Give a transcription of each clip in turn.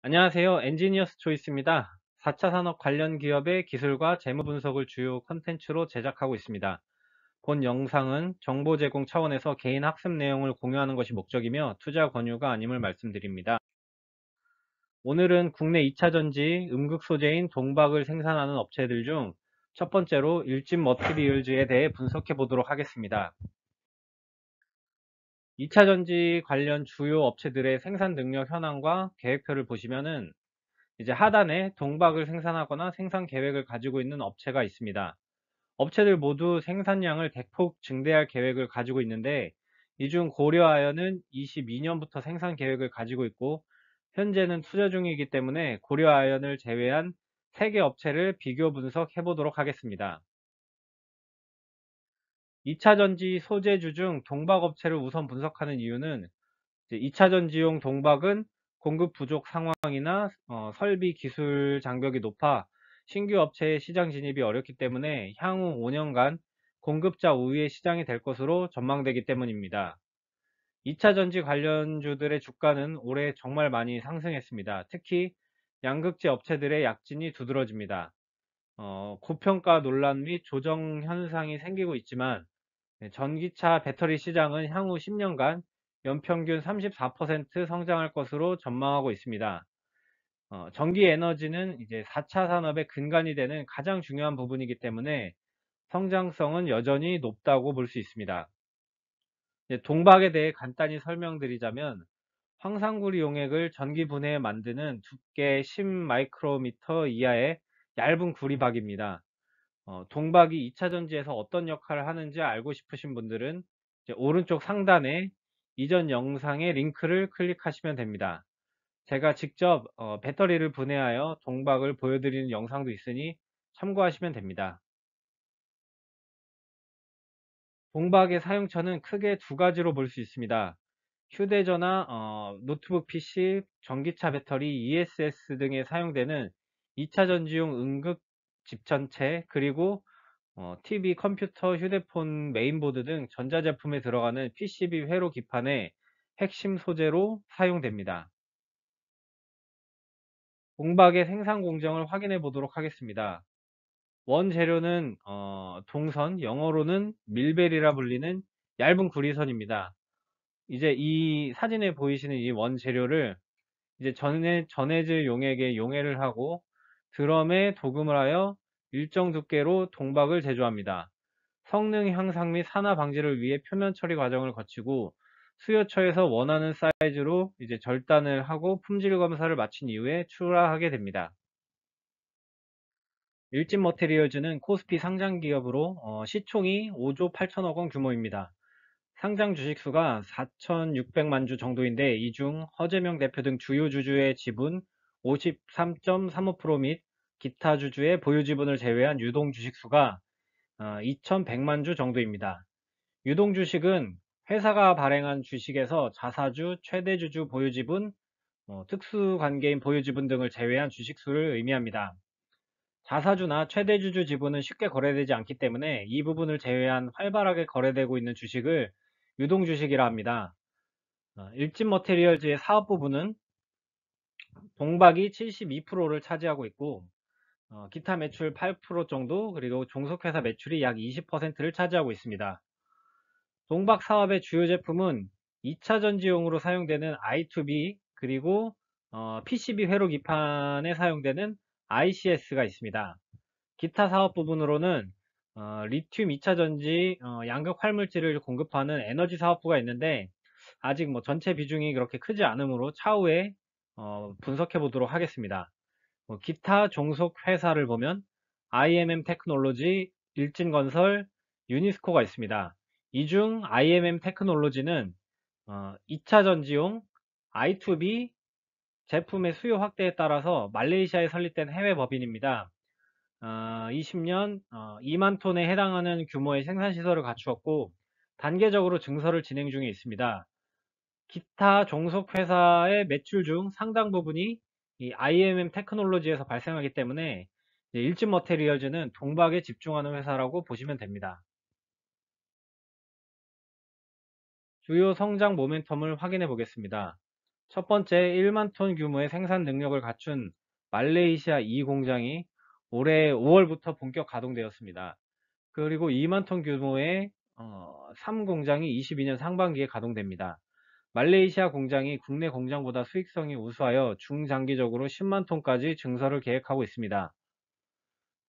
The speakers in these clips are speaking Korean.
안녕하세요. 엔지니어스 초이스입니다. 4차 산업 관련 기업의 기술과 재무 분석을 주요 컨텐츠로 제작하고 있습니다. 본 영상은 정보 제공 차원에서 개인 학습 내용을 공유하는 것이 목적이며 투자 권유가 아님을 말씀드립니다. 오늘은 국내 2차 전지 음극 소재인 동박을 생산하는 업체들 중 첫 번째로 일진 머티리얼즈에 대해 분석해 보도록 하겠습니다. 2차 전지 관련 주요 업체들의 생산 능력 현황과 계획표를 보시면은 이제 하단에 동박을 생산하거나 생산 계획을 가지고 있는 업체가 있습니다. 업체들 모두 생산량을 대폭 증대할 계획을 가지고 있는데 이 중 고려아연은 22년부터 생산 계획을 가지고 있고 현재는 투자 중이기 때문에 고려아연을 제외한 3개 업체를 비교 분석해 보도록 하겠습니다. 2차 전지 소재주 중 동박 업체를 우선 분석하는 이유는 2차 전지용 동박은 공급 부족 상황이나 설비 기술 장벽이 높아 신규 업체의 시장 진입이 어렵기 때문에 향후 5년간 공급자 우위의 시장이 될 것으로 전망되기 때문입니다. 2차 전지 관련주들의 주가는 올해 정말 많이 상승했습니다. 특히 양극재 업체들의 약진이 두드러집니다. 고평가 논란 및 조정 현상이 생기고 있지만 전기차 배터리 시장은 향후 10년간 연평균 34% 성장할 것으로 전망하고 있습니다. 전기 에너지는 이제 4차 산업의 근간이 되는 가장 중요한 부분이기 때문에 성장성은 여전히 높다고 볼 수 있습니다. 동박에 대해 간단히 설명드리자면 황산구리 용액을 전기 분해에 만드는 두께 10 마이크로미터 이하의 얇은 구리박입니다. 동박이 2차 전지에서 어떤 역할을 하는지 알고 싶으신 분들은 이제 오른쪽 상단에 이전 영상의 링크를 클릭하시면 됩니다. 제가 직접 배터리를 분해하여 동박을 보여드리는 영상도 있으니 참고하시면 됩니다. 동박의 사용처는 크게 두 가지로 볼 수 있습니다. 휴대전화, 노트북 PC, 전기차 배터리, ESS 등에 사용되는 2차 전지용 음극 집전체, 그리고 TV, 컴퓨터, 휴대폰, 메인보드 등 전자제품에 들어가는 PCB 회로 기판의 핵심 소재로 사용됩니다. 동박의 생산 공정을 확인해 보도록 하겠습니다. 원재료는 동선, 영어로는 밀벨이라 불리는 얇은 구리선입니다. 이제 이 사진에 보이시는 이 원재료를 이제 전해질 용액에 용해를 하고 드럼에 도금을 하여 일정 두께로 동박을 제조합니다. 성능 향상 및 산화 방지를 위해 표면 처리 과정을 거치고 수요처에서 원하는 사이즈로 이제 절단을 하고 품질 검사를 마친 이후에 출하하게 됩니다. 일진 머테리얼즈는 코스피 상장 기업으로 시총이 5조 8천억 원 규모입니다. 상장 주식수가 4,600만 주 정도인데 이 중 허재명 대표 등 주요 주주의 지분 53.35% 및 기타 주주의 보유 지분을 제외한 유동 주식수가 2,100만 주 정도입니다. 유동 주식은 회사가 발행한 주식에서 자사주, 최대 주주 보유 지분, 특수 관계인 보유 지분 등을 제외한 주식수를 의미합니다. 자사주나 최대 주주 지분은 쉽게 거래되지 않기 때문에 이 부분을 제외한 활발하게 거래되고 있는 주식을 유동 주식이라 합니다. 일진 머테리얼즈의 사업 부분은 동박이 72%를 차지하고 있고 기타 매출 8% 정도, 그리고 종속회사 매출이 약 20%를 차지하고 있습니다. 동박 사업의 주요 제품은 2차 전지용으로 사용되는 I2B, 그리고 PCB 회로 기판에 사용되는 ICS가 있습니다. 기타 사업 부분으로는 리튬 2차 전지 양극 활물질을 공급하는 에너지 사업부가 있는데 아직 뭐 전체 비중이 그렇게 크지 않으므로 차후에 분석해 보도록 하겠습니다. 기타 종속 회사를 보면 IMM 테크놀로지, 일진건설, 유니스코가 있습니다. 이 중 IMM 테크놀로지는 2차 전지용 I2B 제품의 수요 확대에 따라서 말레이시아에 설립된 해외 법인입니다. 20년 2만 톤에 해당하는 규모의 생산시설을 갖추었고 단계적으로 증설을 진행 중에 있습니다. 기타 종속 회사의 매출 중 상당 부분이 이 IMM 테크놀로지에서 발생하기 때문에 일진 머테리얼즈는 동박에 집중하는 회사라고 보시면 됩니다. 주요 성장 모멘텀을 확인해 보겠습니다. 첫 번째 1만 톤 규모의 생산 능력을 갖춘 말레이시아 2 공장이 올해 5월부터 본격 가동되었습니다. 그리고 2만 톤 규모의 3 공장이 22년 상반기에 가동됩니다. 말레이시아 공장이 국내 공장보다 수익성이 우수하여 중장기적으로 10만 톤까지 증설을 계획하고 있습니다.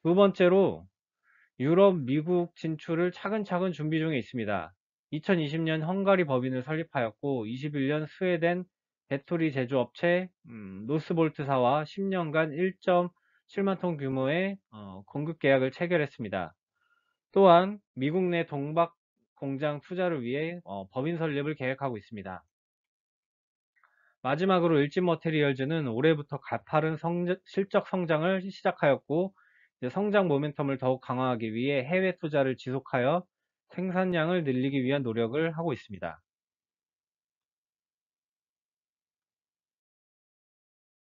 두 번째로 유럽, 미국 진출을 차근차근 준비 중에 있습니다. 2020년 헝가리 법인을 설립하였고 21년 스웨덴 배터리 제조업체 노스볼트사와 10년간 1.7만 톤 규모의 공급 계약을 체결했습니다. 또한 미국 내 동박 공장 투자를 위해 법인 설립을 계획하고 있습니다. 마지막으로 일진머테리얼즈는 올해부터 가파른 실적 성장을 시작하였고 성장 모멘텀을 더욱 강화하기 위해 해외 투자를 지속하여 생산량을 늘리기 위한 노력을 하고 있습니다.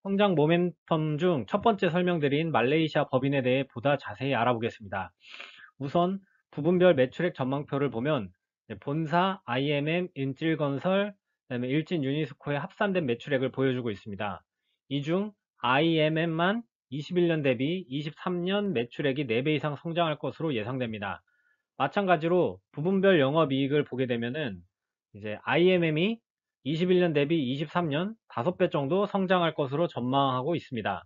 성장 모멘텀 중 첫 번째 설명드린 말레이시아 법인에 대해 보다 자세히 알아보겠습니다. 우선 부분별 매출액 전망표를 보면 본사, IMM, 인질건설, 그다음에 일진 유니스코의 합산된 매출액을 보여주고 있습니다. 이 중 IMM만 21년 대비 23년 매출액이 4배 이상 성장할 것으로 예상됩니다. 마찬가지로 부분별 영업이익을 보게 되면은 이제 IMM이 21년 대비 23년 5배 정도 성장할 것으로 전망하고 있습니다.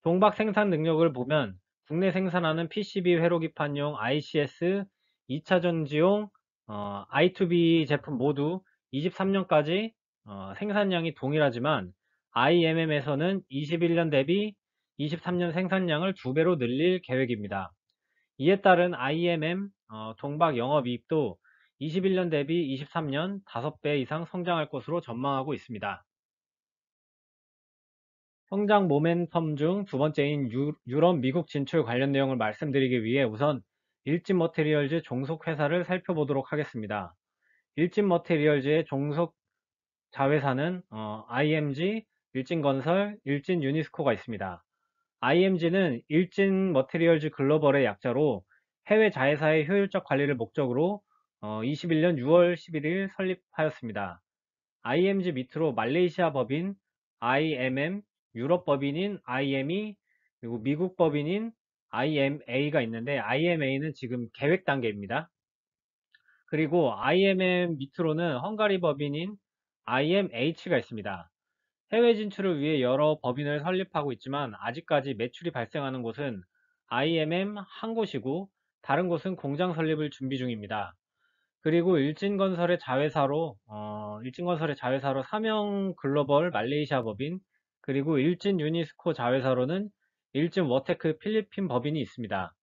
동박 생산 능력을 보면 국내 생산하는 PCB 회로기판용 ICS, 2차 전지용 I2B 제품 모두 23년까지 생산량이 동일하지만 IMM에서는 21년 대비 23년 생산량을 2배로 늘릴 계획입니다. 이에 따른 IMM 동박 영업이익도 21년 대비 23년 5배 이상 성장할 것으로 전망하고 있습니다. 성장 모멘텀 중 두 번째인 유럽, 미국 진출 관련 내용을 말씀드리기 위해 우선 일진 머테리얼즈 종속 회사를 살펴보도록 하겠습니다. 일진 머테리얼즈의 종속 자회사는 IMG, 일진건설, 일진 유니스코가 있습니다. IMG는 일진 머테리얼즈 글로벌의 약자로 해외 자회사의 효율적 관리를 목적으로 21년 6월 11일 설립하였습니다. IMG 밑으로 말레이시아 법인 IMM, 유럽 법인인 IME, 그리고 미국 법인인 IMA가 있는데 IMA는 지금 계획 단계입니다. 그리고 IMM 밑으로는 헝가리 법인인 IMH가 있습니다. 해외 진출을 위해 여러 법인을 설립하고 있지만 아직까지 매출이 발생하는 곳은 IMM 한 곳이고 다른 곳은 공장 설립을 준비 중입니다. 그리고 일진건설의 자회사로 삼영 글로벌 말레이시아 법인, 그리고 일진 유니스코 자회사로는 일진 워테크 필리핀 법인이 있습니다.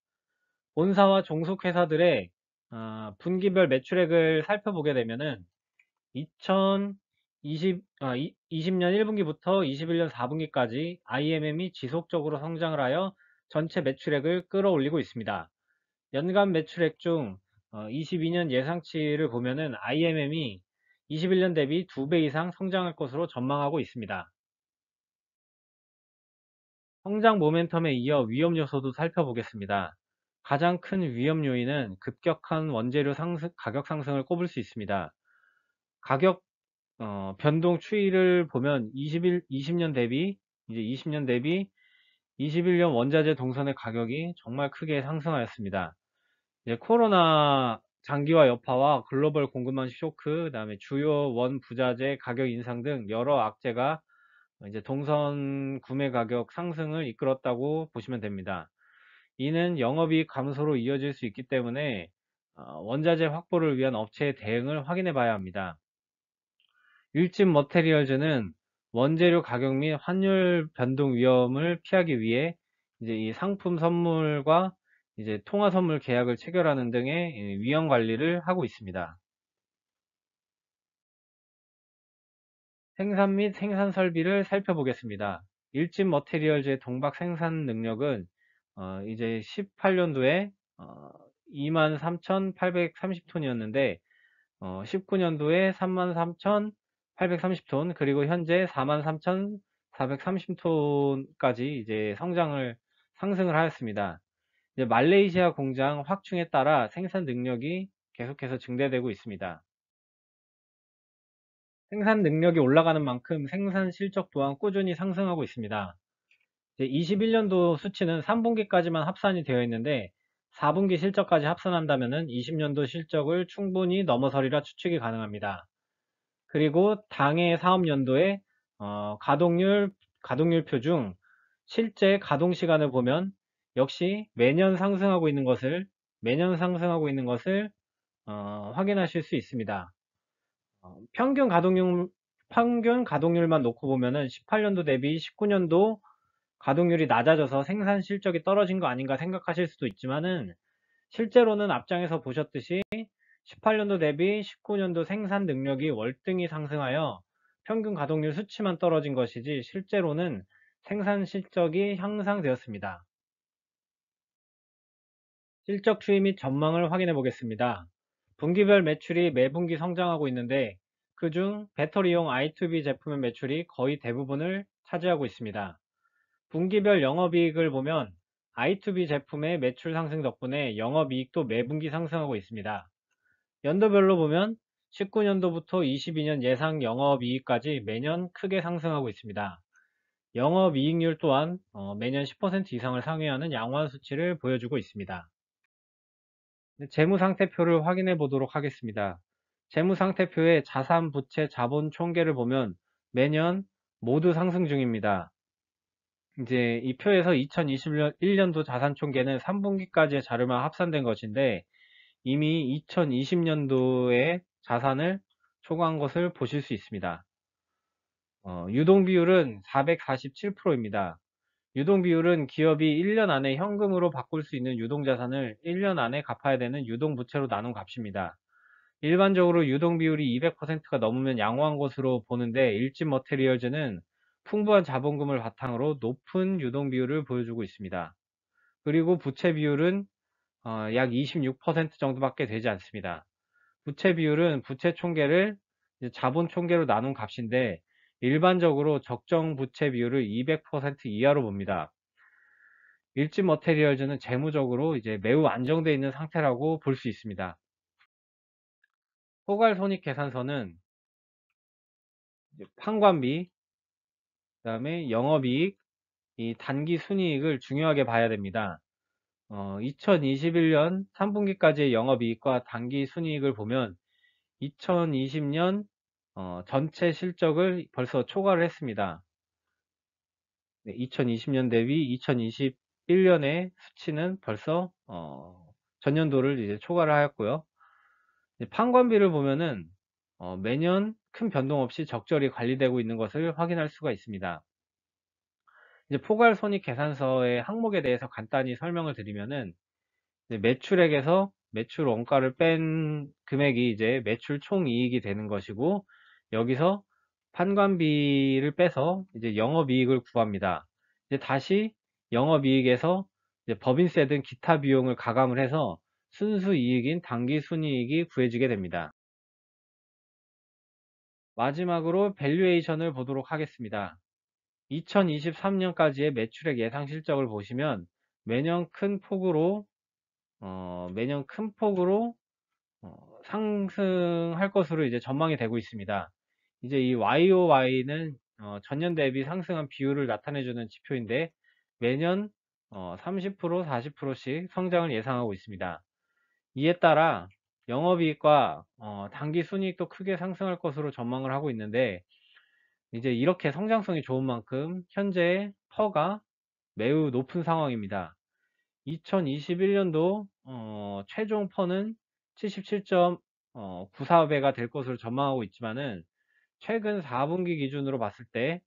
본사와 종속회사들의 분기별 매출액을 살펴보게 되면은 20년 1분기부터 21년 4분기까지 IMM이 지속적으로 성장을 하여 전체 매출액을 끌어올리고 있습니다. 연간 매출액 중 22년 예상치를 보면은 IMM이 21년 대비 2배 이상 성장할 것으로 전망하고 있습니다. 성장 모멘텀에 이어 위험 요소도 살펴보겠습니다. 가장 큰 위험 요인은 급격한 원재료 가격 상승을 꼽을 수 있습니다. 가격 변동 추이를 보면 20년 대비 이제 20년 대비 21년 원자재 동선의 가격이 정말 크게 상승하였습니다. 이제 코로나 장기화 여파와 글로벌 공급망 쇼크, 그다음에 주요 원 부자재 가격 인상 등 여러 악재가 이제 동선 구매 가격 상승을 이끌었다고 보시면 됩니다. 이는 영업이익 감소로 이어질 수 있기 때문에 원자재 확보를 위한 업체의 대응을 확인해 봐야 합니다. 일진 머테리얼즈는 원재료 가격 및 환율 변동 위험을 피하기 위해 이제 이 상품 선물과 이제 통화 선물 계약을 체결하는 등의 위험 관리를 하고 있습니다. 생산 및 생산 설비를 살펴보겠습니다. 일진 머테리얼즈의 동박 생산 능력은 이제 18년도에 23,830톤이었는데 19년도에 33,830톤, 그리고 현재 43,430톤까지 이제 상승을 하였습니다. 이제 말레이시아 공장 확충에 따라 생산 능력이 계속해서 증대되고 있습니다. 생산 능력이 올라가는 만큼 생산 실적 또한 꾸준히 상승하고 있습니다. 이제 21년도 수치는 3분기까지만 합산이 되어 있는데 4분기 실적까지 합산한다면 20년도 실적을 충분히 넘어서리라 추측이 가능합니다. 그리고 당해 사업연도의 가동률표 중 실제 가동 시간을 보면 역시 매년 상승하고 있는 것을 확인하실 수 있습니다. 평균 가동률만 놓고 보면은 18년도 대비 19년도 가동률이 낮아져서 생산 실적이 떨어진 거 아닌가 생각하실 수도 있지만은 실제로는 앞장에서 보셨듯이 18년도 대비 19년도 생산 능력이 월등히 상승하여 평균 가동률 수치만 떨어진 것이지 실제로는 생산 실적이 향상되었습니다. 실적 추이 및 전망을 확인해 보겠습니다. 분기별 매출이 매분기 성장하고 있는데 그중 배터리용 I2B 제품의 매출이 거의 대부분을 차지하고 있습니다. 분기별 영업이익을 보면 I2B 제품의 매출 상승 덕분에 영업이익도 매분기 상승하고 있습니다. 연도별로 보면 19년도부터 22년 예상 영업이익까지 매년 크게 상승하고 있습니다. 영업이익률 또한 매년 10% 이상을 상회하는 양호한 수치를 보여주고 있습니다. 재무상태표를 확인해 보도록 하겠습니다. 재무상태표의 자산, 부채, 자본 총계를 보면 매년 모두 상승 중입니다. 이제 이 표에서 2021년도 자산 총계는 3분기까지의 자료만 합산된 것인데 이미 2020년도의 자산을 초과한 것을 보실 수 있습니다. 유동 비율은 447%입니다. 유동 비율은 기업이 1년 안에 현금으로 바꿀 수 있는 유동자산을 1년 안에 갚아야 되는 유동부채로 나눈 값입니다. 일반적으로 유동 비율이 200%가 넘으면 양호한 것으로 보는데 일진 머테리얼즈는 풍부한 자본금을 바탕으로 높은 유동 비율을 보여주고 있습니다. 그리고 부채 비율은 약 26% 정도밖에 되지 않습니다. 부채 비율은 부채 총계를 자본 총계로 나눈 값인데 일반적으로 적정 부채 비율을 200% 이하로 봅니다. 일진 머테리얼즈는 재무적으로 이제 매우 안정되어 있는 상태라고 볼 수 있습니다. 포괄손익계산서는 판관비, 그 다음에 영업이익, 이 단기순이익을 중요하게 봐야 됩니다. 2021년 3분기까지의 영업이익과 단기순이익을 보면 2020년 전체 실적을 벌써 초과를 했습니다. 2020년 대비 2021년의 수치는 벌써 전년도를 이제 초과를 하였고요. 판관비를 보면은 매년 큰 변동 없이 적절히 관리되고 있는 것을 확인할 수가 있습니다. 이제 포괄손익 계산서의 항목에 대해서 간단히 설명을 드리면은 매출액에서 매출 원가를 뺀 금액이 이제 매출 총이익이 되는 것이고 여기서 판관비를 빼서 이제 영업이익을 구합니다. 이제 다시 영업이익에서 이제 법인세 등 기타 비용을 가감을 해서 순수이익인 당기순이익이 구해지게 됩니다. 마지막으로 밸류에이션을 보도록 하겠습니다. 2023년까지의 매출액 예상 실적을 보시면 매년 큰 폭으로 상승할 것으로 이제 전망이 되고 있습니다. 이제 이 YOY는 전년 대비 상승한 비율을 나타내주는 지표인데 매년 30%, 40%씩 성장을 예상하고 있습니다. 이에 따라 영업이익과 당기순이익도 크게 상승할 것으로 전망을 하고 있는데 이제 이렇게 성장성이 좋은 만큼 현재 퍼가 매우 높은 상황입니다. 2021년도 최종 퍼는 77.94배가 될 것으로 전망하고 있지만은 최근 4분기 기준으로 봤을 때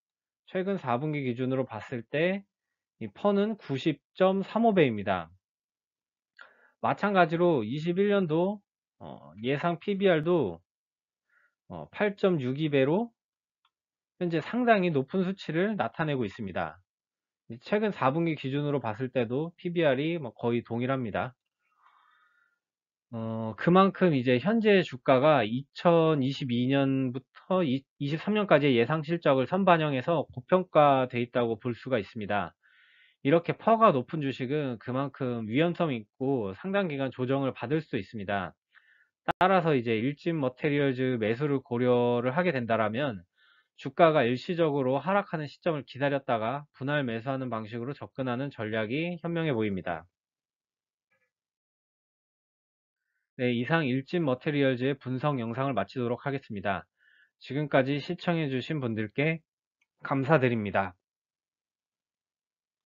이 퍼는 90.35배입니다. 마찬가지로 21년도 예상 PBR도 8.62배로 현재 상당히 높은 수치를 나타내고 있습니다. 최근 4분기 기준으로 봤을 때도 PBR이 거의 동일합니다. 그만큼 이제 현재 주가가 2022년부터 23년까지의 예상 실적을 선반영해서 고평가돼 있다고 볼 수가 있습니다. 이렇게 퍼가 높은 주식은 그만큼 위험성이 있고 상당 기간 조정을 받을 수 있습니다. 따라서 이제 일진 머테리얼즈 매수를 고려를 하게 된다라면 주가가 일시적으로 하락하는 시점을 기다렸다가 분할 매수하는 방식으로 접근하는 전략이 현명해 보입니다. 네, 이상 일진 머테리얼즈의 분석 영상을 마치도록 하겠습니다. 지금까지 시청해 주신 분들께 감사드립니다.